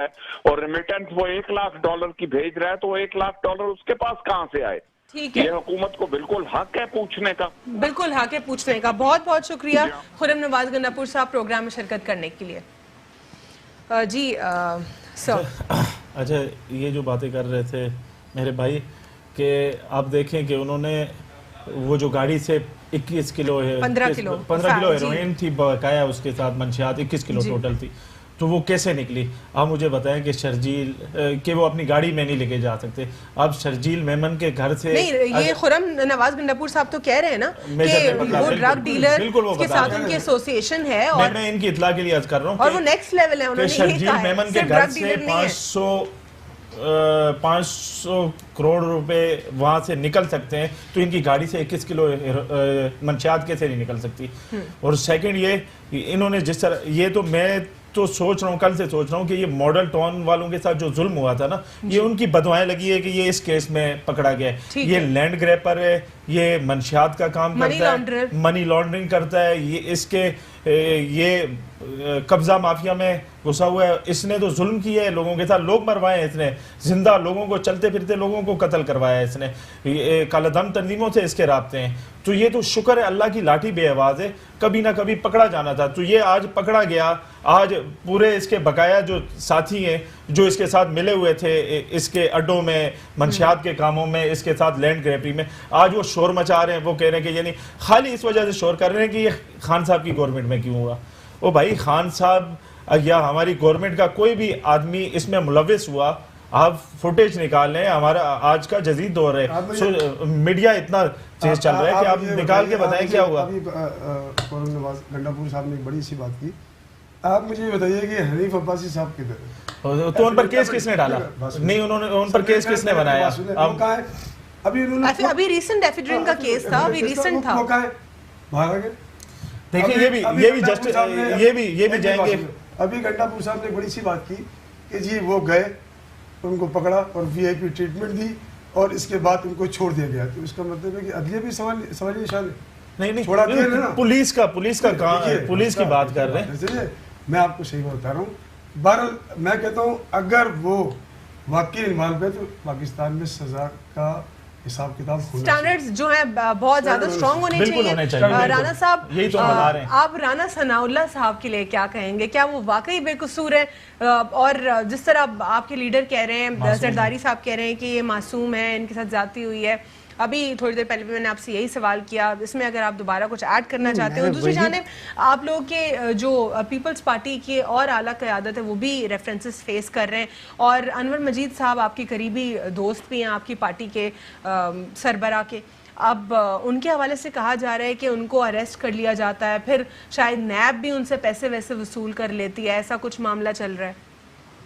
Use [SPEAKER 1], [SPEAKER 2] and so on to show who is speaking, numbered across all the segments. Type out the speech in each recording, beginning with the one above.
[SPEAKER 1] है और रेमिटेंस वो $1 लाख की भेज रहा है, तो $1 लाख उसके पास कहाँ से आए?
[SPEAKER 2] ठीक है,
[SPEAKER 1] ये हुकूमत को बिल्कुल हक है पूछने का,
[SPEAKER 2] बिल्कुल हक है पूछने का। बहुत बहुत शुक्रिया खुर्रम नवाज गंडापुर साहब प्रोग्राम में शिरकत करने के लिए। जी सर,
[SPEAKER 3] अच्छा, ये जो बातें कर रहे थे मेरे भाई कि आप देखें कि उन्होंने वो जो गाड़ी से 21 किलो
[SPEAKER 2] 15 किलो
[SPEAKER 3] हेरोइन थी बकाया, उसके साथ मंशियात 21 किलो टोटल थी, तो वो कैसे निकली? आप मुझे बताएं कि शर्जील कि वो अपनी गाड़ी में नहीं लेके जा सकते। अब शर्जील मेमन के घर से
[SPEAKER 2] नहीं, ये खुर्रम नवाज गंडापुर साहब तो कह रहे हैं ना कि वो ड्रग डीलर के साथ उनकी एसोसिएशन है, और
[SPEAKER 3] मैं इनकी इत्तला के लिए अर्ज कर रहा हूँ
[SPEAKER 2] और वो नेक्स्ट लेवल है। उन्होंने
[SPEAKER 3] शर्जील मेमन के घर से 500 करोड़ रुपए वहां से निकल सकते हैं, तो इनकी गाड़ी से 21 किलो मंशियात कैसे नहीं निकल सकती? और सेकंड, ये इन्होंने जिस तरह, ये तो मैं तो सोच रहा हूँ, कल से सोच रहा हूँ कि ये मॉडल टाउन वालों के साथ जो जुल्म हुआ था ना, ये उनकी बदवाएं लगी है कि ये इस केस में पकड़ा गया है। ये लैंड ग्रैपर है, ये मंशियात का काम करता है, मनी लॉन्ड्रिंग करता है, ये इसके ये कब्जा माफिया में घुसा हुआ है, इसने तो जुल्म किया है लोगों के साथ, लोग मरवाए हैं इसने, जिंदा लोगों को, चलते फिरते लोगों को कत्ल करवाया है इसने, कालादम तंजीमों से इसके राब्ते हैं। तो ये तो शुक्र है, अल्लाह की लाठी बेआवाज है, कभी ना कभी पकड़ा जाना था, तो ये आज पकड़ा गया। आज पूरे इसके बकाया जो साथी हैं जो इसके साथ मिले हुए थे इसके अड्डों में, मंशियात के कामों में, इसके साथ लैंड ग्रैपरी में, आज वो शोर मचा रहे हैं। वो कह रहे हैं कि यानी खाली इस वजह से शोर कर रहे हैं कि ये खान साहब की गवर्नमेंट में क्यों हुआ। ओ भाई, खान साहब या हमारी गवर्नमेंट का कोई भी आदमी इसमें मुलविस हुआ, आप फुटेज निकाल लें। हमारा आज का जदीद दौर है, मीडिया इतना तेज चल रहा है कि आप निकाल के बताएं क्या हुआ।
[SPEAKER 4] अभी खुर्रम नवाज गंडापुर साहब ने एक बड़ी सी बात की। आप मुझे बताइए कि हनीफ अब्बासी साहब किधर है?
[SPEAKER 3] तो उन पर केस किसने डाला? नहीं, उन्होंने उन पर केस किसने बनाया?
[SPEAKER 2] अभी रीसेंट एफिड्रिन का केस था, अभी रीसेंट था।
[SPEAKER 4] भागा गए।
[SPEAKER 3] देखिए, ये भी जस्ट ये भी जाएंगे।
[SPEAKER 4] अभी गंडापुर साहब ने बड़ी सी बात की कि जी वो गए, उनको पकड़ा और वीआईपी ट्रीटमेंट दी और इसके बाद उनको छोड़ दिया गया। तो इसका मतलब है कि अदलिया भी सवाल निशान
[SPEAKER 3] नहीं
[SPEAKER 4] छोड़ा दिया ना।
[SPEAKER 3] पुलिस का काम, पुलिस की बात कर रहे हैं।
[SPEAKER 4] मैं आपको सही बता रहा हूँ। बहरहाल मैं कहता हूँ अगर वो वाकई इन्वॉल्व है तो पाकिस्तान में सजा का हिसाब किताब
[SPEAKER 2] स्टैंडर्ड्स जो है बहुत ज्यादा स्ट्रांग होने चाहिए। राना साहब,
[SPEAKER 3] यही तो हम बता रहे हैं।
[SPEAKER 2] आप राना सनाउल्लाह साहब के लिए क्या कहेंगे? क्या वो वाकई बेकसूर है? और जिस तरह आपके लीडर कह रहे हैं, जरदारी साहब कह रहे हैं कि ये मासूम है, इनके साथ ज्यादती हुई है। अभी थोड़ी देर पहले भी मैंने आपसे यही सवाल किया, इसमें अगर आप दोबारा कुछ ऐड करना चाहते हो। दूसरी जानिब आप लोगों के जो पीपल्स पार्टी के और आला क़यादत है वो भी रेफरेंसेस फेस कर रहे हैं, और अनवर मजीद साहब आपके करीबी दोस्त भी हैं आपकी पार्टी के सरबराह के। अब उनके हवाले से कहा जा रहा है कि उनको अरेस्ट कर लिया जाता है, फिर शायद नैब भी उनसे पैसे वैसे वसूल कर लेती है, ऐसा कुछ मामला चल रहा है।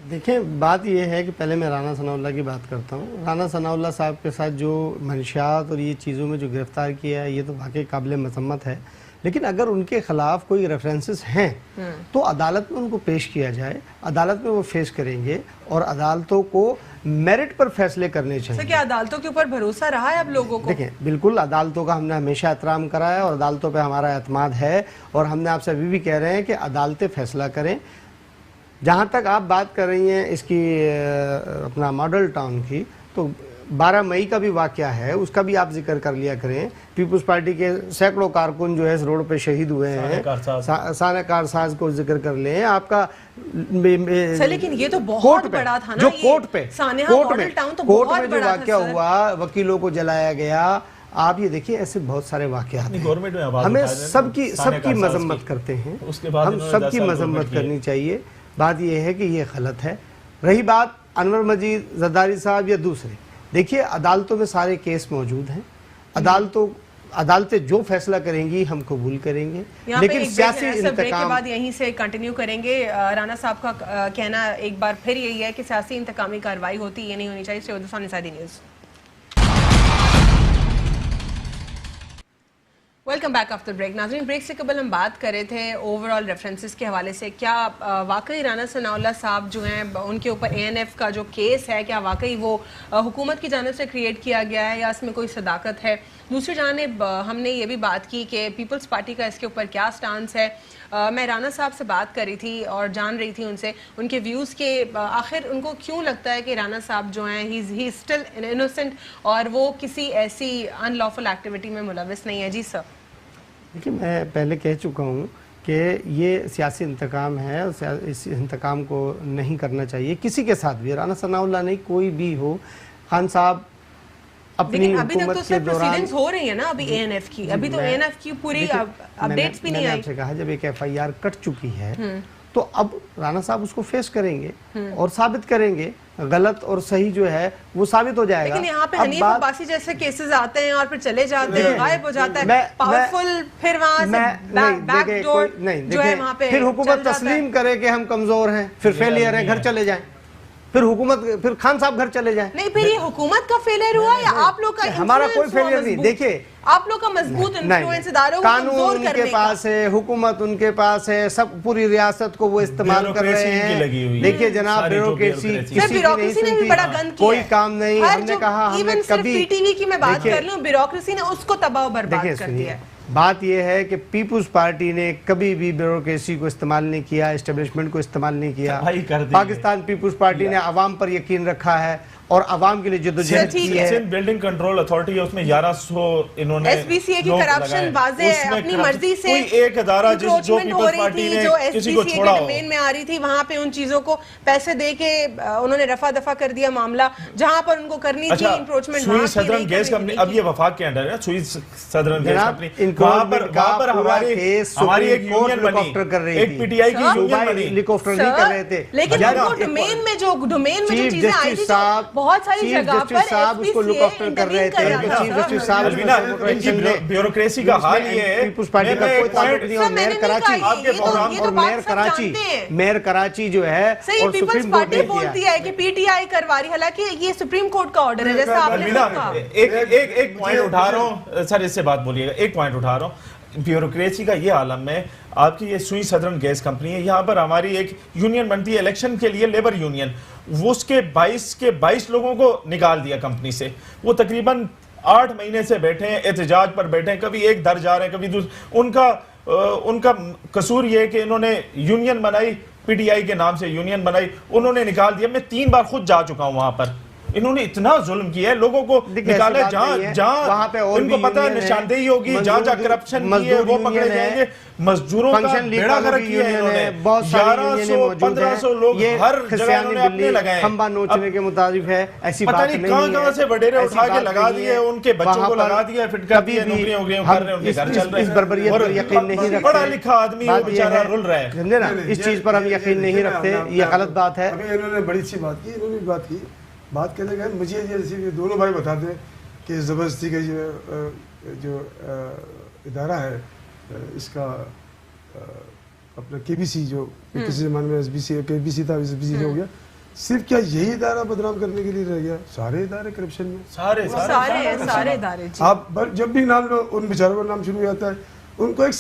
[SPEAKER 5] देखें, बात यह है कि पहले मैं राना सनाउल्लाह की बात करता हूँ। राना सनाउल्लाह साहब के साथ जो मंशियात और ये चीज़ों में जो गिरफ्तार किया है, ये तो वाकई काबिल मज़म्मत है। लेकिन अगर उनके ख़िलाफ़ कोई रेफरेंसेस हैं तो अदालत में उनको पेश किया जाए, अदालत में वो फेस करेंगे और अदालतों को मेरिट पर फैसले करने चाहिए।
[SPEAKER 2] क्या अदालतों के ऊपर भरोसा रहा है अब लोगों को?
[SPEAKER 5] देखें, बिल्कुल अदालतों का हमने हमेशा एहतराम करा है और अदालतों पर हमारा एतमाद है, और हमने आपसे अभी भी कह रहे हैं कि अदालतें फैसला करें। जहाँ तक आप बात कर रही हैं इसकी अपना मॉडल टाउन की, तो 12 मई का भी वाक़या है, उसका भी आप जिक्र कर लिया करें। पीपल्स पार्टी के सैकड़ों कारकुन जो है इस रोड पे शहीद हुए हैं, साने कारसाज को जिक्र कर लें आपका।
[SPEAKER 2] लेकिन ये तो बहुत बड़ा था ना,
[SPEAKER 5] जो कोर्ट पे
[SPEAKER 2] कोर्ट में
[SPEAKER 5] जो वाक़या हुआ, वकीलों को जलाया गया। आप ये देखिए, ऐसे बहुत सारे वाक़यात हैं। हमें सबकी मजम्मत करते हैं, हम सबकी मजम्मत करनी चाहिए। बात यह है कि ये गलत है। रही बात अनवर मजीद, जरदारी साहब या दूसरे, देखिए अदालतों में सारे केस मौजूद हैं, अदालतें जो फैसला करेंगी हम कबूल करेंगे। लेकिन सियासी इंतकाम
[SPEAKER 2] के बाद यहीं से कंटिन्यू करेंगे। राना साहब का कहना एक बार फिर यही है कि सियासी इंतकामी कार्रवाई होती ये नहीं होनी चाहिए। News. Welcome back after break. नाज़रीन, ब्रेक से कबल हम बात कर रहे थे ओवरऑल रेफरेंसेस के हवाले से, क्या वाकई राना सनाउल्लाह साहब जो हैं उनके ऊपर ANF का जो केस है, क्या वाकई वो हुकूमत की जानिब से क्रिएट किया गया है या इसमें कोई सदाकत है? دوسری جانب ہم نے یہ بھی بات کی کہ پیپلز پارٹی کا اس کے اوپر کیا سٹانس ہے. میں رانا صاحب سے بات کر رہی تھی اور جان رہی تھی ان سے ان کے ویوز کے آخر ان کو کیوں لگتا ہے کہ رانا صاحب جو ہیں ہی اسٹل انوسنٹ اور وہ کسی ایسی ان لافل ایکٹیویٹی میں ملوث نہیں ہے. جی سر.
[SPEAKER 5] دیکھیے میں پہلے کہہ چکا ہوں کہ یہ سیاسی انتقام ہے اور اس انتقام کو نہیں کرنا چاہیے کسی کے ساتھ بھی. رانا ثناء اللہ نہیں کوئی بھی ہو. خان صاحب اپنی حکومت کے دوران
[SPEAKER 2] ہو رہی ہے نا ابھی اے این ایف کی, ابھی تو اے این ایف کی پوری اپڈیٹس بھی نہیں آئی.
[SPEAKER 5] میں نے آپ سے کہا جب ایک ایف آئی آر کٹ چکی ہے تو اب رانا صاحب اس کو فیس کریں گے اور ثابت کریں گے غلط اور صحیح جو ہے وہ ثابت ہو جائے گا.
[SPEAKER 2] لیکن یہاں پہ حنیف عباسی جیسے کیسز آتے ہیں اور پھر چلے جاتے ہیں, غائب ہو جاتا ہے پاورفل, پھر وہاں سے بیک ڈور جو ہے وہاں پہ
[SPEAKER 5] پھر حکومت تسلیم کرے کہ ہم کمزور ہیں, پھر فیلئر ہیں, گھر چلے جائیں, پھر خان صاحب گھر چلے جائیں.
[SPEAKER 2] نہیں پھر یہ حکومت کا فیلئر ہوا یا آپ لوگ کا؟
[SPEAKER 5] ہمارا کوئی فیلئر نہیں. دیکھیے
[SPEAKER 2] آپ لوگ کا مضبوط انفلوئنس اداروں کو کمزور کرنے کا.
[SPEAKER 5] قانون ان کے پاس ہے, حکومت ان کے پاس ہے, سب پوری ریاست کو وہ استعمال کر رہے ہیں. دیکھیے جناب بیوروکریسی
[SPEAKER 2] نے بھی بڑا گند کیا,
[SPEAKER 5] کوئی کام نہیں. ہم نے کہا ہم نے کبھی
[SPEAKER 2] پی ٹی وی کی میں بات کر لوں, بیوروکریسی نے اس کو تباہ و برباد کر دیا ہے.
[SPEAKER 5] بات یہ ہے کہ پیپلز پارٹی نے کبھی بھی بیوروکریسی کو استعمال نہیں کیا, اسٹیبلشمنٹ کو استعمال نہیں کیا. پاکستان پیپلز پارٹی نے عوام پر یقین رکھا ہے اور عوام کے لیے جدوجہد کی ہے.
[SPEAKER 3] بلڈنگ کنٹرول اتھارٹی ہے, اس میں 1100 انہوں نے
[SPEAKER 2] ایس بی سی اے کی کرپشن واضح ہے, اپنی مرضی سے
[SPEAKER 3] کوئی ایک ادارہ جو پیپلز پارٹی نے کسی کو چھوڑا ہو,
[SPEAKER 2] ڈومین میں آ رہی تھی وہاں پہ ان چیزوں کو پیسے دے کے انہوں نے رفع دفع کر دیا معاملہ, جہاں پر ان کو کرنی تھی انکروچمنٹ
[SPEAKER 3] سوئی سدرن گیس کمپنی, اب یہ وفاق کے انڈر ہے سوئی سدرن گیس کمپنی, وہاں پر ہماری ایک یونین بنی, ایک پی ٹی آئی کی یونین بنی,
[SPEAKER 5] ہیلی کاپٹر نہیں کر رہے تھے.
[SPEAKER 2] لیکن وہ ڈومین میں جو چیزیں آئی تھی بہت ساری جگہ
[SPEAKER 5] صاحب اس کو لک آفٹر کر رہے تھے. چیف جسٹس صاحب
[SPEAKER 3] بیوروکریسی کا حال یہ ہے,
[SPEAKER 5] پیپلز پارٹی کا کوئی تعلق نہیں. اور میئر کراچی جو ہے اور
[SPEAKER 2] پیپلز پارٹی بولتی ہے کہ پی ٹی آئی کروا رہی, حالانکہ یہ سپریم کورٹ کا آرڈر ہے. جیسا آپ نے کہا
[SPEAKER 3] ایک پوائنٹ اٹھا رہا ہوں سر, اس سے بات بولیے گا, ایک پوائنٹ اٹھا رہا ہوں. بیوروکریسی کا یہ عالم ہے, آپ کی یہ سوئی سدرن گیس کمپنی ہے, یہاں پر ہماری ایک یونین بنتی ہے الیکشن کے لیے, لیبر یونین, وہ اس کے 22 لوگوں کو نکال دیا کمپنی سے. وہ تقریباً 8 مہینے سے بیٹھے ہیں, احتجاج پر بیٹھے ہیں, کبھی ایک در جا رہے ہیں, کبھی دوسرے. ان کا قصور یہ ہے کہ انہوں نے یونین بنائی, پی ٹی آئی کے نام سے یونین بنائی, انہوں نے نکال دیا. میں 3 بار خود جا چکا ہوں وہاں پر, انہوں نے اتنا ظلم کیا ہے, لوگوں کو نکالا ہے جہاں ان کو پتہ ہے نشاندہی ہوگی, جہاں کرپشن کی ہے وہ پکڑے جائیں گے. مزدوروں کا بیڑا غرق کیا ہے انہوں نے, 1100-1500 لوگ ہر جگہ انہوں نے اپنے لگائے,
[SPEAKER 5] کھمبا نوچنے کے مطابق ہے. ایسی
[SPEAKER 3] پتہ نہیں کہاں سے وڈیرے اٹھا کے لگا دیے, ان کے بچوں کو لگا دیا, فٹ کر دیے, نوکریاں ہو گئی, کر رہے ہیں, ان کے گھر چل رہے ہیں.
[SPEAKER 5] اس بربریت پر یقین نہیں رکھتے,
[SPEAKER 3] پڑھا لکھا آدمی وہ بیچارہ رول رہا ہے,
[SPEAKER 5] سمجھے نا, اس چیز پر ہم یقین نہیں رکھتے, یہ غلط بات ہے.
[SPEAKER 4] ابھی انہوں نے بڑی سی بات کی, انہوں نے بات کی, بات کرنے گئے مجھے جیسے کہ دونوں بھائی بتاتے ہیں کہ زبردستی کا جو ادارہ ہے اس کا اپنا کے بی سی, جو کسی زمانے میں ایس بی سی کے بی سی تھا, ایس بی سی ہو گیا, صرف کیا یہی ادارہ بدنام کرنے کے لیے رہ گیا؟ سارے ادارے کرپشن میں,
[SPEAKER 2] سارے ادارے.
[SPEAKER 4] آپ جب بھی نام لو ان بیچاروں کا نام شروع ہو جاتا ہے, ان کو ایک